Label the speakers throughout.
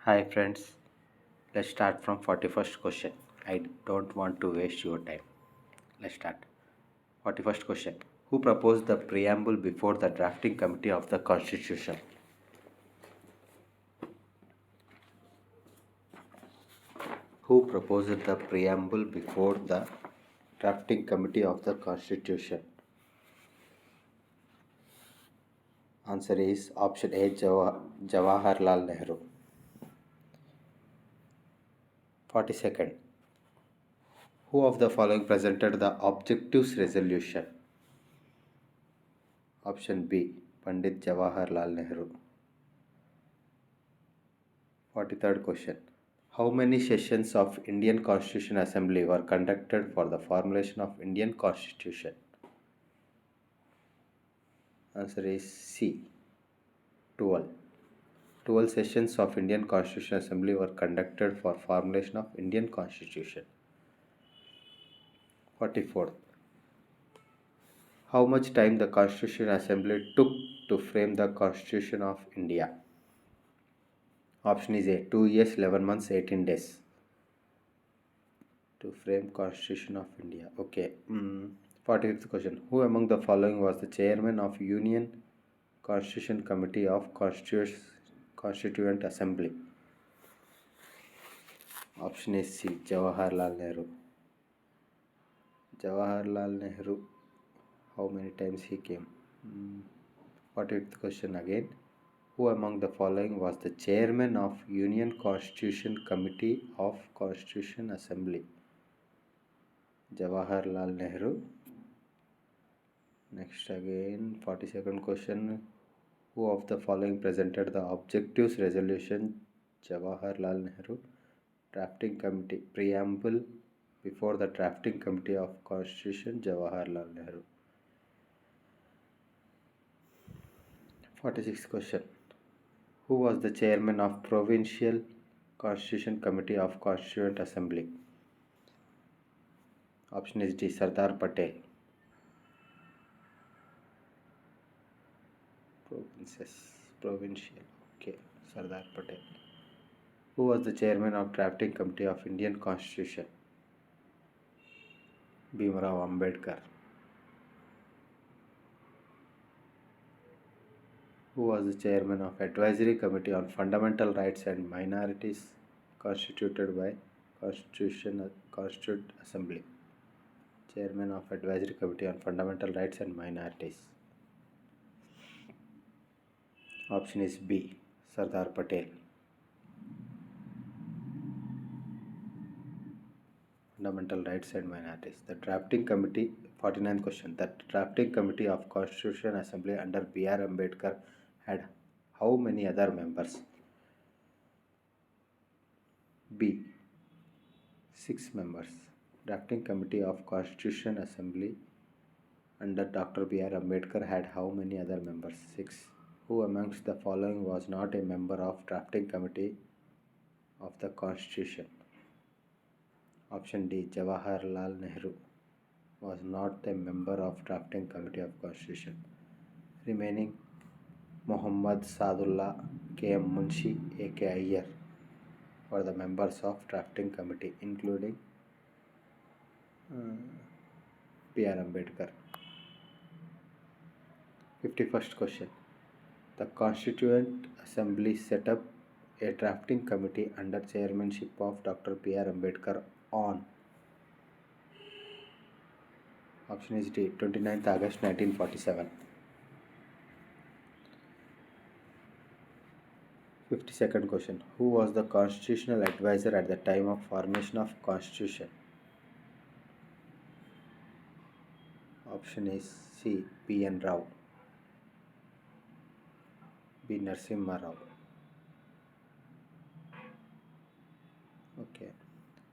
Speaker 1: Hi friends, let's start from 41st question. I don't want to waste your time. Let's start. 41st question. Who proposed the preamble before the drafting committee of the constitution? Who proposed the preamble before the drafting committee of the constitution? Answer is option A, Jawaharlal Nehru. 42nd. Who of the following presented the objectives resolution? Option B, Pandit Jawaharlal Nehru. 43rd question. How many sessions of Indian Constitution Assembly were conducted for the formulation of Indian Constitution? Answer is C. 12. 12 sessions of Indian Constitution Assembly were conducted for formulation of Indian Constitution. 44th. How much time the Constitution Assembly took to frame the Constitution of India? Option is A. 2 years, 11 months, 18 days. To frame Constitution of India. Okay. 45th question. Who among the following was the chairman of Union Constitution Committee of Constituent Assembly? Option is C. Jawaharlal Nehru. Jawaharlal Nehru. How many times he came? 45th question again. Who among the following was the chairman of Union Constitution Committee of Constitution Assembly? Jawaharlal Nehru. Next again, 42nd question. Who of the following presented the objectives resolution? Jawaharlal Nehru. Drafting committee preamble before the drafting committee of Constitution, Jawaharlal Nehru. 46th question. Who was the chairman of Provincial Constitution Committee of Constituent Assembly? Option is D. Sardar Patel. Provincial. Okay, Sardar Patel. Who was the chairman of drafting committee of Indian Constitution? Bhimrao Ambedkar. Who was the chairman of advisory committee on fundamental rights and minorities constituted by Constituent Assembly? Chairman of advisory committee on fundamental rights and minorities. Option is B. Sardar Patel. Fundamental rights and minorities. The drafting committee, 49th question. The drafting committee of Constitution Assembly under B.R. Ambedkar had how many other members? B. 6 members. Drafting committee of Constitution Assembly under Dr. B.R. Ambedkar had how many other members? 6. Who amongst the following was not a member of drafting committee of the Constitution? Option D. Jawaharlal Nehru was not a member of drafting committee of Constitution. Remaining Muhammad Sadullah, K.M. Munshi, A.K. Iyer were the members of drafting committee, including B.R. Ambedkar. 51st question. The Constituent Assembly set up a drafting committee under chairmanship of Dr. B.R. Ambedkar on option is D. 29th August 1947. 52nd question. Who was the constitutional advisor at the time of formation of Constitution? Option is C. P.N. Rao. B. Narasimha Rao. Okay.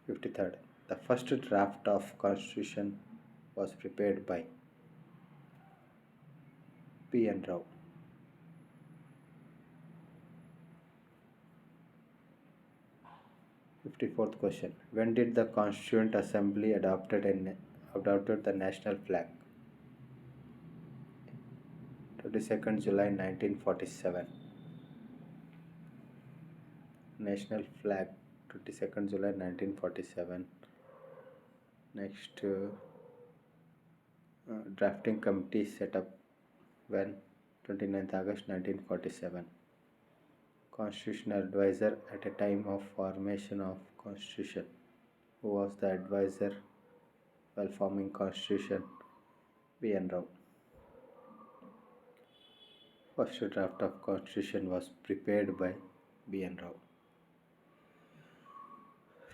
Speaker 1: 53rd. The first draft of Constitution was prepared by P.N. Rao. 54th question. When did the Constituent Assembly adopted the national flag? 22nd July 1947. national flag 22nd July 1947. Next, drafting committee set up when 29th August 1947. Constitutional advisor at a time of formation of constitution. Who was the advisor while forming constitution? B.N. Rao. First draft of constitution was prepared by B.N. Rao.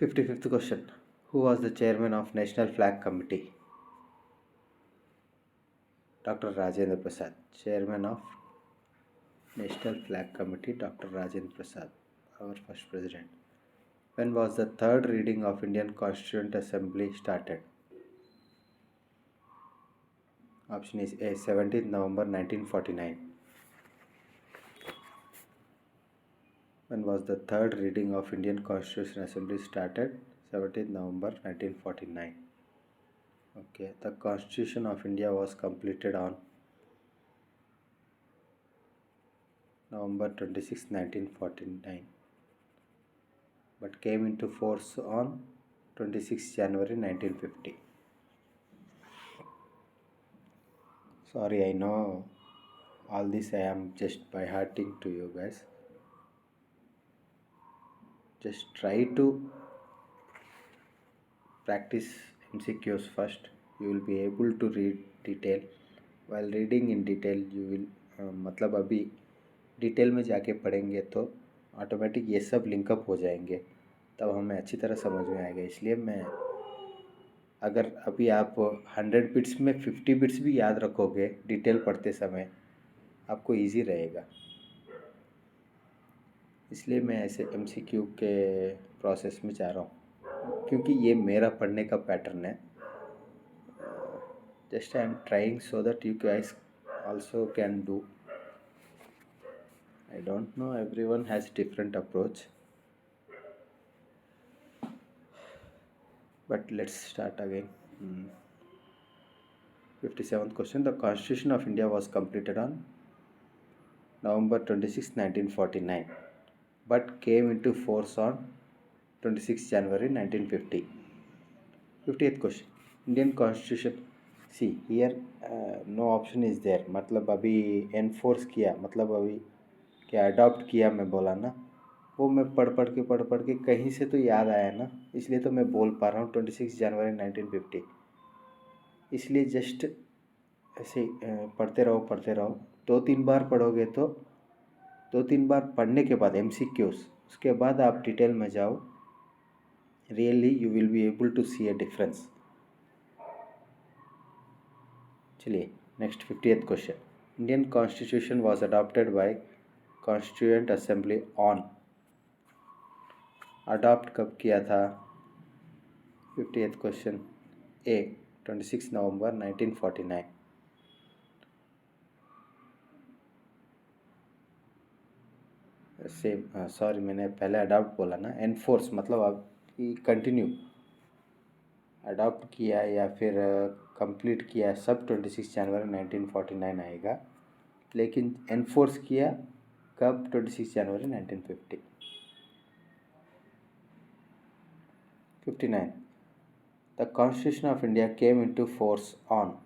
Speaker 1: 55th question. Who was the chairman of National Flag Committee? Dr. Rajendra Prasad. Chairman of National Flag Committee, Dr. Rajendra Prasad, our first president. When was the third reading of Indian Constituent Assembly started? Option is A. 17th November 1949. When was the third reading of Indian Constitution Assembly started? 17th November 1949. Okay, the Constitution of India was completed on November 26, 1949, but came into force on 26 January 1950. Sorry, I know all this I am just by hearting to you guys. Just try to practice MCQs first. You will be able to read detail. While reading in detail, you will मतलब अभी detail में जाके पढ़ेंगे तो automatic ये सब linkup हो जाएंगे, तब हमें अच्छी तरह समझ में आएगा. इसलिए मैं अगर अभी आप 100 बिट्स में 50 बिट्स भी याद रखोगे डिटेल पढ़ते समय, आपको इजी रहेगा. इसलिए मैं ऐसे MCQ के प्रोसेस में जा रहा हूँ, क्योंकि ये मेरा पढ़ने का पैटर्न है. Just I am trying so that you guys also can do. I don't know, everyone has different approach, but let's start again. 57th question. The Constitution of India was completed on November 26, 1949, but came into force on 26 January 1950. 50th question. Indian Constitution. See here, no option is there. मतलब अभी enforce किया, मतलब अभी क्या adopt किया मैं बोला ना, वो मैं पढ़ के कहीं से तो याद आया ना, इसलिए तो मैं बोल पा रहा हूँ 26 जनवरी 1950. इसलिए जस्ट ऐसे पढ़ते रहो. 2-3 बार पढ़ोगे तो 2-3 बार पढ़ने के बाद MCQs, उसके बाद आप डिटेल में जाओ. Really you will be able to see a difference. चलिए next 50th question. Indian constitution was adopted by constituent assembly on. Adopt कब किया था? 50th question. A. 26 November 1949. Same, sorry मैंने पहले अडॉप्ट बोला ना. एनफोर्स मतलब अभी कंटिन्यू. अडॉप्ट किया या फिर कंप्लीट किया सब 26 जनवरी 1949 आएगा, लेकिन एनफोर्स किया कब? 26 जनवरी 1950. 59. The constitution of India came into force on.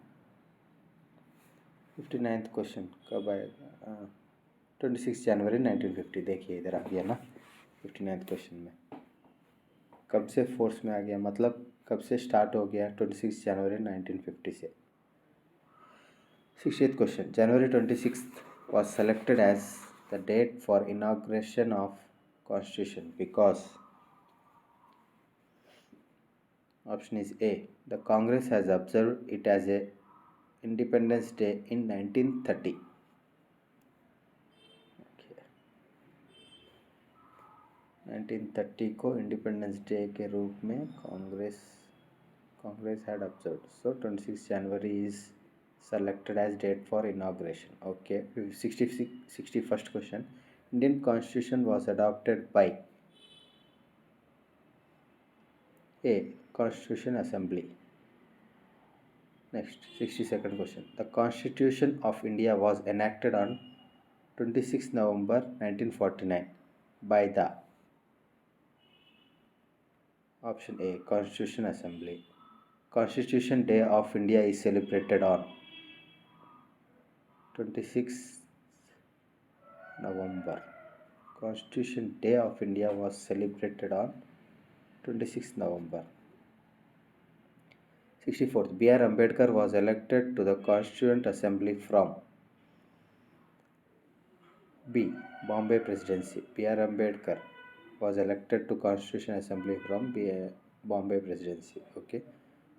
Speaker 1: 59th question कब आएगा? 26 जनवरी 1950. देखिए इधर आ गया ना 59th क्वेश्चन में. कब से फोर्स में आ गया, मतलब कब से स्टार्ट हो गया? 26 जनवरी 1950 से. 60th question. January 26 was selected as the date for inauguration of constitution because. Option is A. The Congress has observed it as a Independence Day in 1930. Okay. 1930 को इंडिपेंडेंस डे के रूप में Congress had observed. So 26 January is selected as date for inauguration. Okay. 61st question. Indian Constitution was adopted by A. Constitution Assembly. Next, 62nd question. The Constitution of India was enacted on 26 November 1949 by the. Option A, Constitution Assembly. Constitution Day of India is celebrated on 26th November. Constitution Day of India was celebrated on 26th November. 64th. B.R. Ambedkar was elected to the Constituent Assembly from B. Bombay Presidency. B.R. Ambedkar was elected to Constitution Assembly from Bombay Presidency. Okay.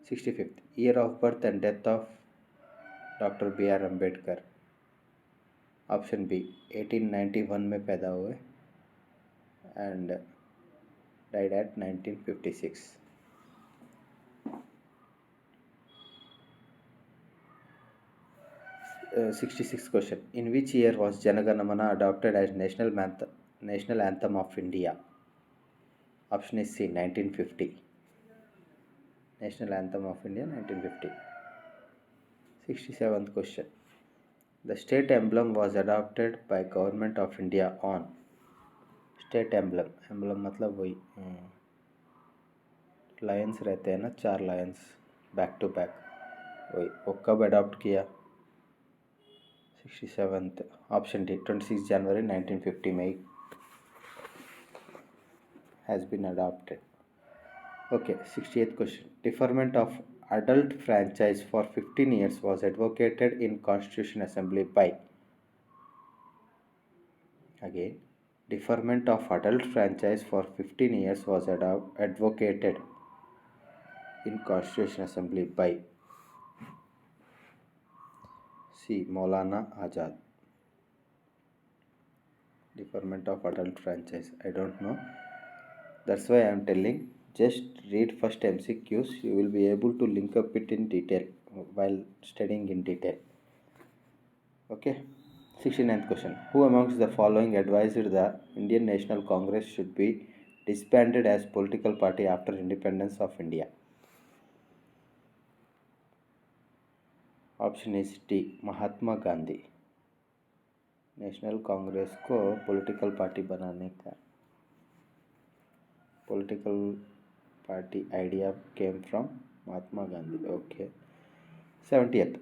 Speaker 1: 65th. Year of birth and death of Dr. B.R. Ambedkar. Option B. 1891 में पैदा हुए and died at 1956. 66th question. In which year was Jana Gana Mana adopted as national anthem of India? Option is C. 1950. National Anthem of India 1950. 67th question. The state emblem was adopted by Government of India on state emblem मतलब वही Lions रहते हैं ना, 4 Lions back to back, वही वो कब adopt किया? 67th. Option D. 26 January 1950 में has been adopted. Okay. 68th question. Deferment of adult franchise for 15 years was advocated in Constitution Assembly by. Again, deferment of adult franchise for 15 years was advocated in Constitution Assembly by C. Maulana Azad. Deferment of adult franchise, I don't know. That's why I am telling. Just read first MCQs. You will be able to link up it in detail while studying in detail. Okay. 69th question. Who amongst the following advised the Indian National Congress should be disbanded as political party after independence of India? Option is D. Mahatma Gandhi. National Congress को political party बनाने का political party idea came from Mahatma Gandhi. Okay. 70th.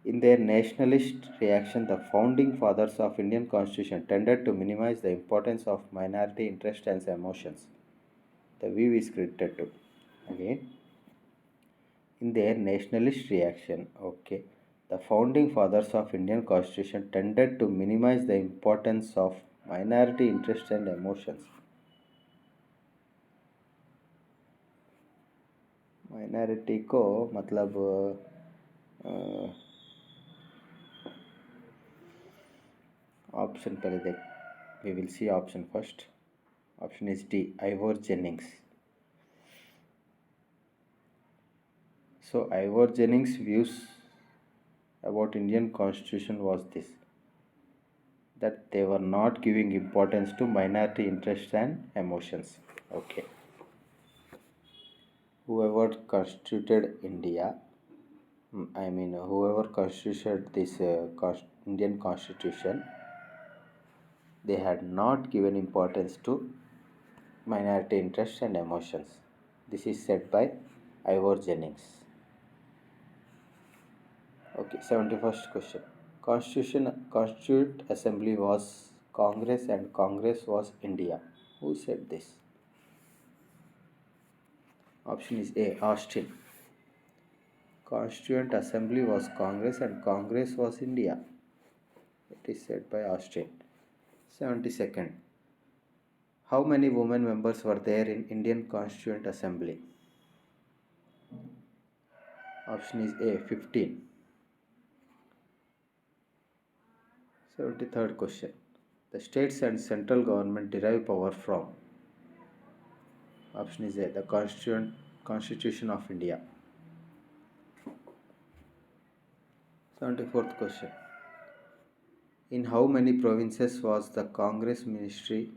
Speaker 1: In their nationalist reaction, the founding fathers of Indian Constitution tended to minimize the importance of minority interest and emotions. The view is credited to. Again, in their nationalist reaction, okay, the founding fathers of Indian Constitution tended to minimize the importance of minority interest and emotions. Minority को मतलब option पहले देख. We will see option first. Option is D. Ivor Jennings. So Ivor Jennings' views about Indian Constitution was this, that they were not giving importance to minority interests and emotions. Okay. Whoever constituted India, whoever constituted this Indian Constitution, they had not given importance to minority interests and emotions. This is said by Ivor Jennings. Okay, 71st question. Constituent Assembly was Congress and Congress was India. Who said this? Option is A. Austin. Constituent Assembly was Congress and Congress was India. It is said by Austin. 72nd. How many women members were there in Indian Constituent Assembly? Option is A. 15. 73rd question. The states and central government derive power from. Option is A. The Constitution of India. 74th question. In how many provinces was the Congress ministry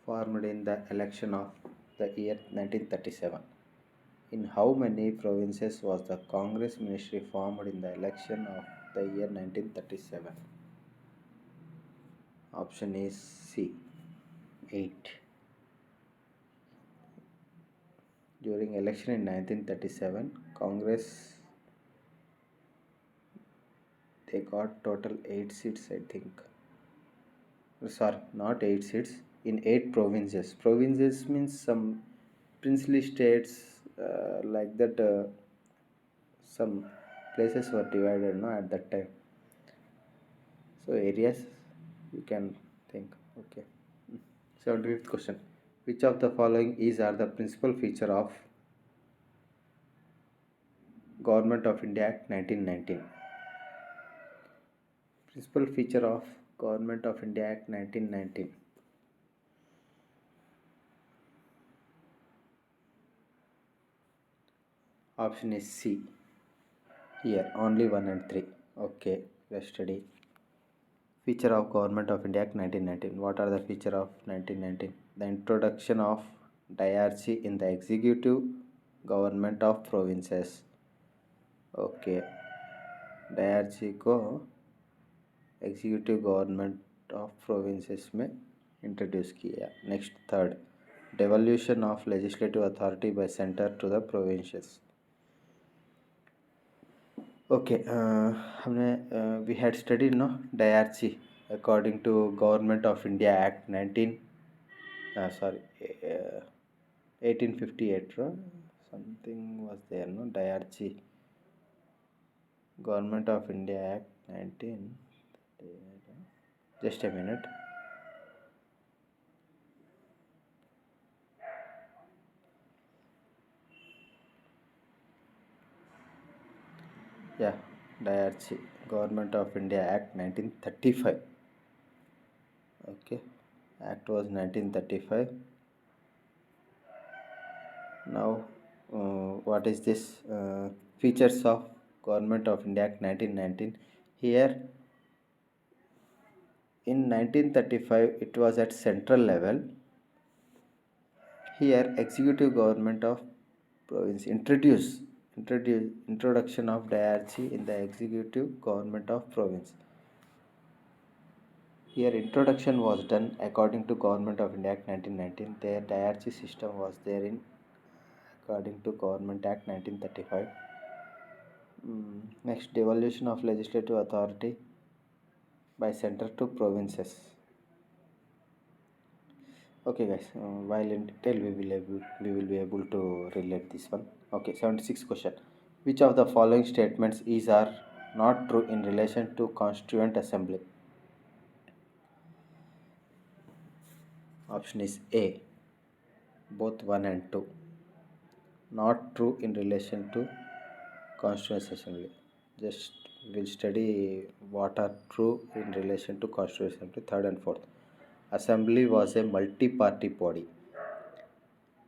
Speaker 1: formed in the election of the year 1937? In how many provinces was the Congress ministry formed in the election of the year 1937? Option is C. 8. during election in 1937, Congress, they got total 8 seats, I think. Sorry, not 8 seats, in 8 provinces. Provinces means some princely states, like that. Some places were divided, no, at that time. So areas you can think. Okay. 75th question. Which of the following is are the principal feature of Government of India Act 1919? Principal feature of Government of India Act 1919. Option is C. Here only 1 and 3. Okay, let's study. Feature of Government of India Act 1919. What are the feature of 1919? The introduction of diarchy in the executive government of provinces. Okay, diarchy को executive government of provinces में introduce किया. Next, third, devolution of legislative authority by center to the provinces. Okay, हमने we had studied no diarchy according to Government of India Act 1858, something was there, no, diarchy. Government of India Act 19. Just a minute. Yeah, diarchy. Government of India Act 1935. Okay, Act was 1935. Now, what is this? Features of Government of India Act 1919. Here, in 1935, it was at central level. Here, executive government of province introduction of diarchy in the executive government of province. Here, introduction was done according to Government of India Act 1919. Their diarchy system was there in according to Government Act 1935. Next, devolution of legislative authority by center to provinces. Okay, guys. While in detail, we will be able to relate this one. Okay, 76th question. Which of the following statements is or not true in relation to Constituent Assembly? Option is A, both 1 and 2. Not true in relation to Constituent Assembly. Just we'll study what are true in relation to Constituent Assembly. Third and fourth. Assembly was a multi-party body.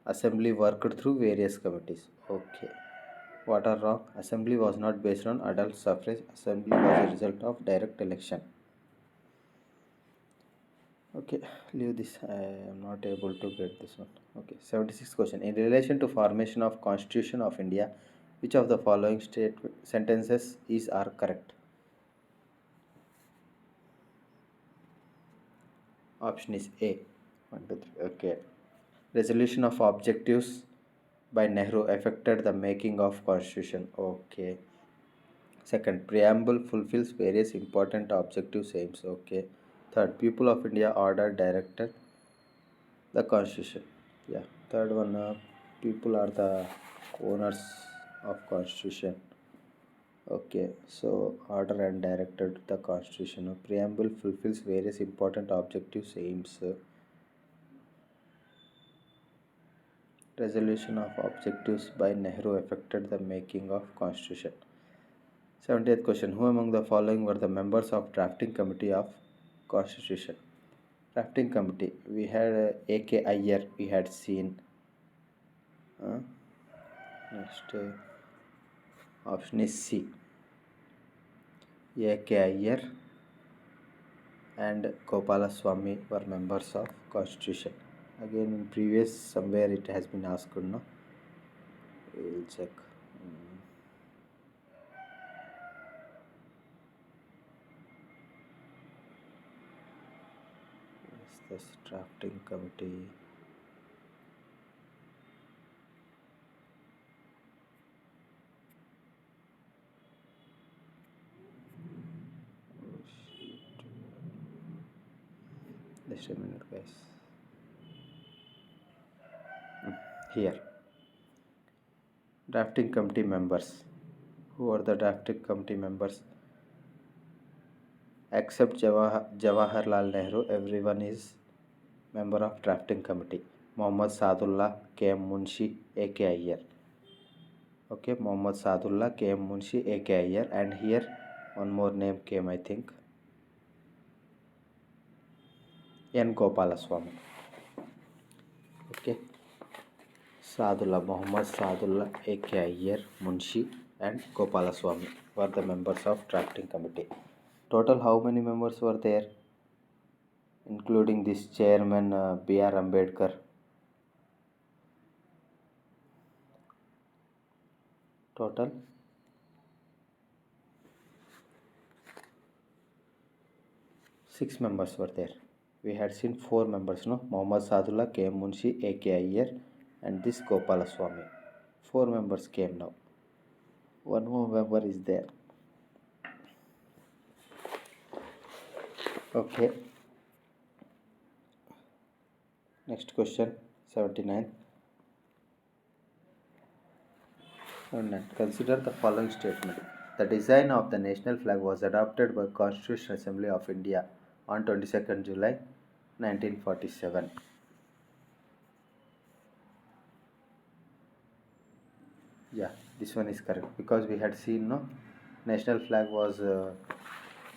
Speaker 1: Assembly worked through various committees. Okay. What are wrong? Assembly was not based on adult suffrage. Assembly was a result of direct election. Okay, leave this. I am not able to get this one. Okay, 76th question. In relation to formation of Constitution of India, which of the following sentences are correct? Option is A. 1, 2, 3. Okay. Resolution of objectives by Nehru affected the making of Constitution. Okay. Second, preamble fulfills various important objectives aims. Okay. Third, people of India order directed the Constitution. Yeah. Third one, people are the owners of Constitution. Okay. So order and directed the Constitution. Preamble fulfills various important objectives aims. Resolution of objectives by Nehru affected the making of Constitution. 70th question. Who among the following were the members of drafting committee of Constitution? Drafting committee. We had A.K. Iyer. We had seen. Next, option is C. A.K. Iyer and Gopalaswamy were members of Constitution. Again, in previous somewhere it has been asked, no? We will check. This drafting committee. Just a minute, guys. Here, drafting committee members. Who are the drafting committee members? Except Jawaharlal Nehru, everyone is member of drafting committee. Mohammad Sadullah, K.M. Munshi, A.K. Iyer. Okay, Mohammad Sadullah, K.M. Munshi, A.K. Iyer. And here one more name came, I think. N. Gopalaswamy. Okay. Sadullah, Mohammad Sadullah, A.K. Iyer, Munshi and Gopalaswamy were the members of drafting committee. Total how many members were there? Including this chairman B.R. Ambedkar. Total 6 members were there. We had seen 4 members, no? Mohammad Sadullah, K.M. Munshi, A.K. Iyer and this Gopalaswamy. 4 members came now. One more member is there. Okay. Next question, 79. Consider the following statement. The design of the national flag was adopted by Constitutional Assembly of India on 22nd July 1947. Yeah, this one is correct because we had seen no national flag was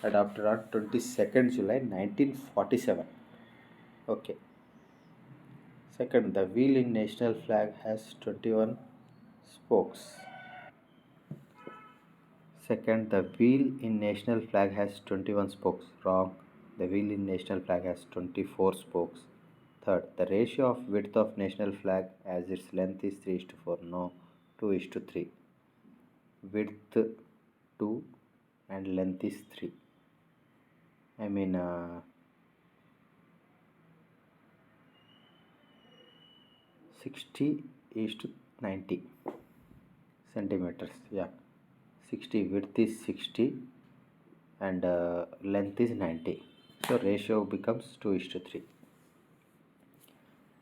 Speaker 1: adopted on 22nd July 1947. Okay. Second, the wheel in national flag has 21 spokes. Second, the wheel in national flag has 21 spokes. Wrong. The wheel in national flag has 24 spokes. Third, the ratio of width of national flag as its length is 3:4. No, 2:3. Width 2 and length is 3. I mean 60:90 centimeters. Yeah, 60 width is 60 and length is 90. So ratio becomes 2:3.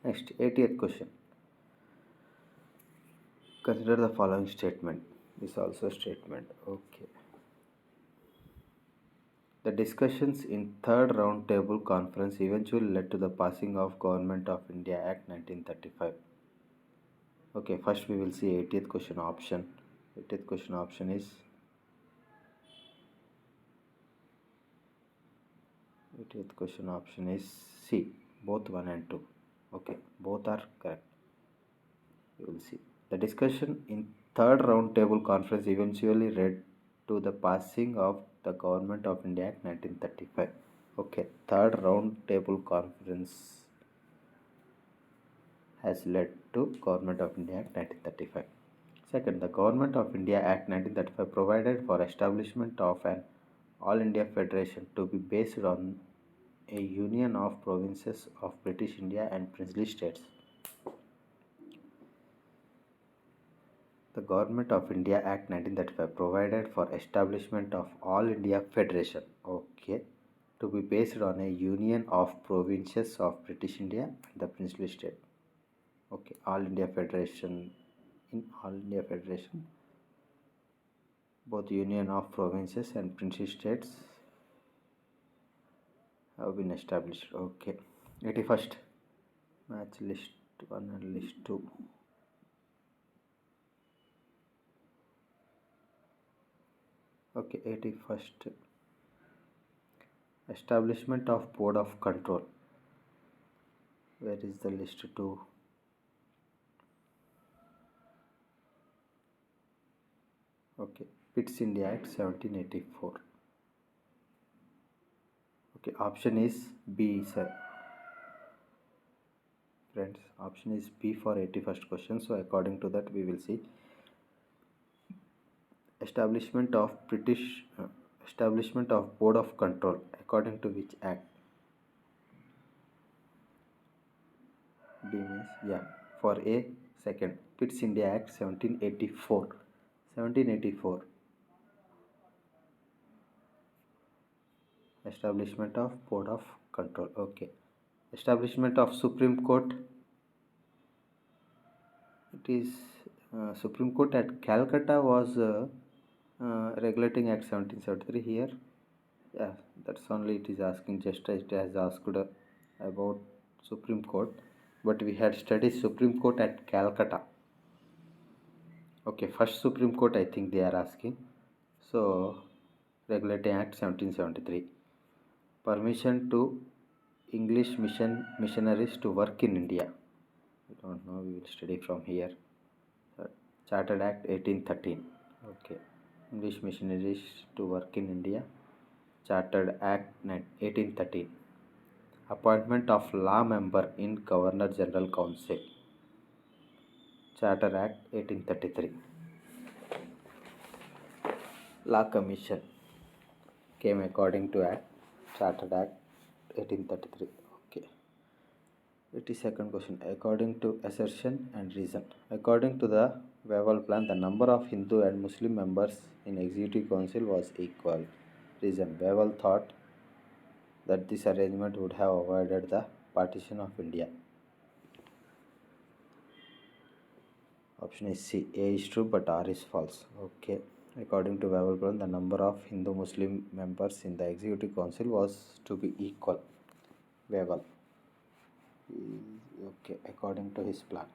Speaker 1: Next, 80th question. Consider the following statement. This also a statement. Okay. The discussions in third round table conference eventually led to the passing of Government of India Act 1935. Okay, first we will see 80th question option. 80th question option is 80th question option is C, both 1 and 2. Okay, both are correct. You will see. The discussion in third round table conference eventually led to the passing of the Government of India Act 1935. Okay, third round table conference has led to Government of India Act 1935. Second, the Government of India Act 1935 provided for establishment of an All India Federation to be based on a union of provinces of British India and princely states. The Government of India Act 1935 provided for establishment of All India Federation, okay, to be based on a union of provinces of British India and the princely state. Okay, All India Federation. In All India Federation, both union of provinces and princely states have been established. Okay, 81st. Match list 1 and list 2. Okay, 81st. Establishment of Board of Control. Where is the list 2? Okay, Pitt's India Act 1784. Okay, option is B, sir. Friends, option is B for 81st question. So according to that, we will see establishment of Board of Control according to which act? B means yeah. For A, second, Pitt's India Act 1784. 1784. Establishment of Board of Control. Okay. Establishment of Supreme Court. It is Supreme Court at Calcutta was regulating Act 1773 here. Yeah, that's only it is asking, just as it has asked about Supreme Court, but we had studied Supreme Court at Calcutta. Okay, first Supreme Court I think they are asking. So regulating Act 1773. Permission to English missionaries to work in India. I don't know, we will study from here. Chartered Act 1813. Okay, English missionaries to work in India. Chartered Act 1813. Appointment of law member in Governor General Council. Charter Act 1833. Law Commission came according to Act. Chartered Act 1833. Okay. 82nd question. According to assertion and reason. According to the Wavell Plan, the number of Hindu and Muslim members in Executive Council was equal. Reason. Wavell thought that this arrangement would have avoided the partition of India. Option is C. A is true but R is false. Okay. According to Wavell Plan, the number of Hindu-Muslim members in the Executive Council was to be equal. Wavell. Okay, according to his plan.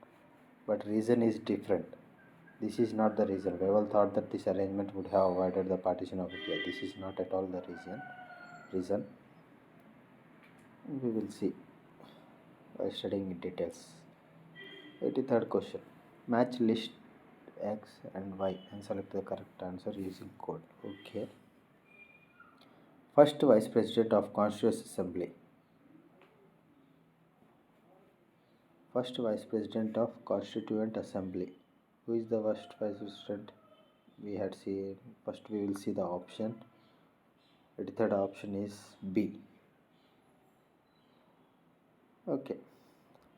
Speaker 1: But reason is different. This is not the reason. Wavell thought that this arrangement would have avoided the partition of India. This is not at all the reason. We will see by studying in details. 83rd question. Match list X and Y and select the correct answer using code. Okay. First Vice President of Constituent Assembly. First Vice President of Constituent Assembly. Who is the first Vice President? We had seen. First we will see the option. 83rd option is B. Okay.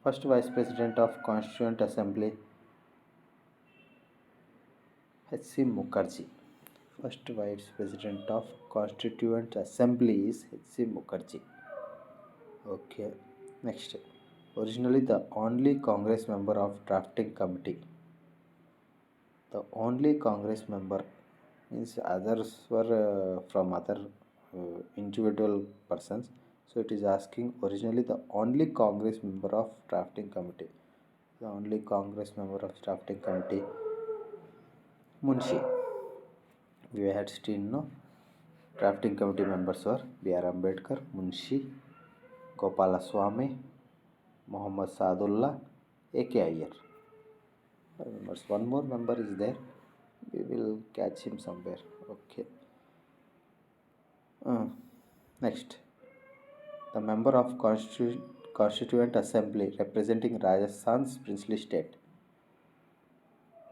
Speaker 1: First Vice President of Constituent Assembly, H.C. Mukherjee. First Vice President of Constituent Assembly is H.C. Mukherjee. Okay. Next. Originally the only Congress member of drafting committee. The only Congress member means others were from other individual persons. So it is asking originally the only Congress member of drafting committee. The only Congress member of drafting committee, Munshi. We had seen no drafting committee members were B.R. Ambedkar, Munshi, Gopalaswamy, Muhammad Sadullah, A.K. Iyer. Members. One more member is there. We will catch him somewhere. Okay. Next. The member of Constituent Assembly representing Rajasthan's princely state.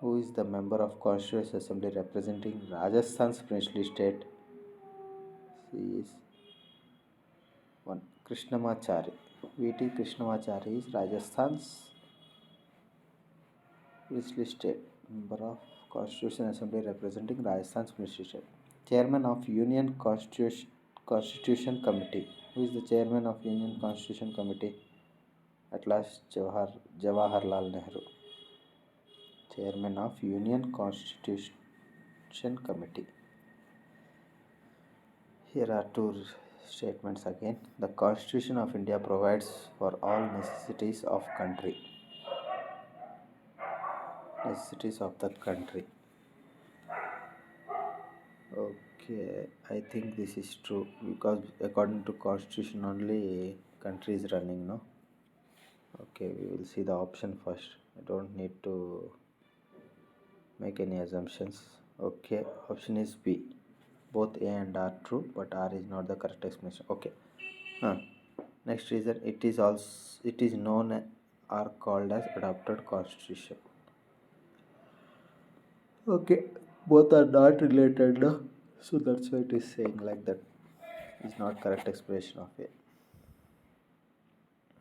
Speaker 1: Who is the member of Constituent Assembly representing Rajasthan's princely state? She is one Krishnamachari. V.T. Krishnamachari is Rajasthan's princely state. Member of Constitution Assembly representing Rajasthan's princely state. Chairman of Union Constitution Committee. Who is the chairman of Union Constitution Committee? At last, Jawaharlal Nehru. Chairman of Union Constitution Committee. Here are two statements again. The Constitution of India provides for all necessities of country. Necessities of the country. Okay, I think this is true because according to Constitution only country is running, no? Okay, we will see the option first. I don't need to make any assumptions. Okay, option is B. Both A and R true, but R is not the correct explanation. Okay. Next reason, it is known or called as adopted constitution. Okay, both are not related, no? So that's why it is saying like that. It's not correct explanation of it.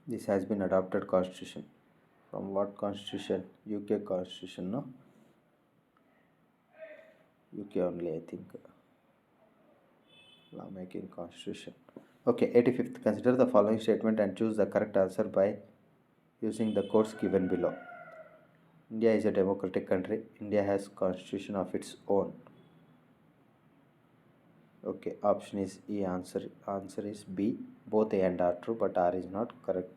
Speaker 1: This has been adopted constitution. From what constitution? UK constitution, no? UK only, I think. Law making constitution. Okay, 85th. Consider the following statement and choose the correct answer by using the codes given below. India is a democratic country. India has constitution of its own. Okay, option is E. Answer is B. Both A and R true, but R is not correct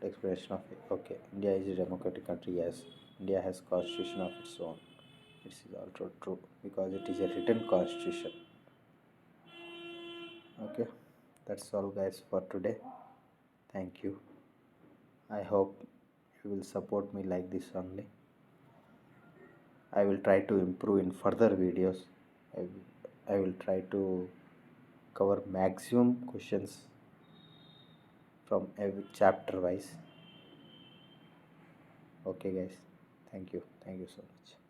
Speaker 1: explanation of it. Okay, India is a democratic country. Yes, India has constitution of its own. This is also true because it is a written constitution. Okay, that's all guys for today. Thank you. I hope you will support me like this only. I will try to improve in further videos. I will try to cover maximum questions from every chapter wise. Okay guys, thank you so much.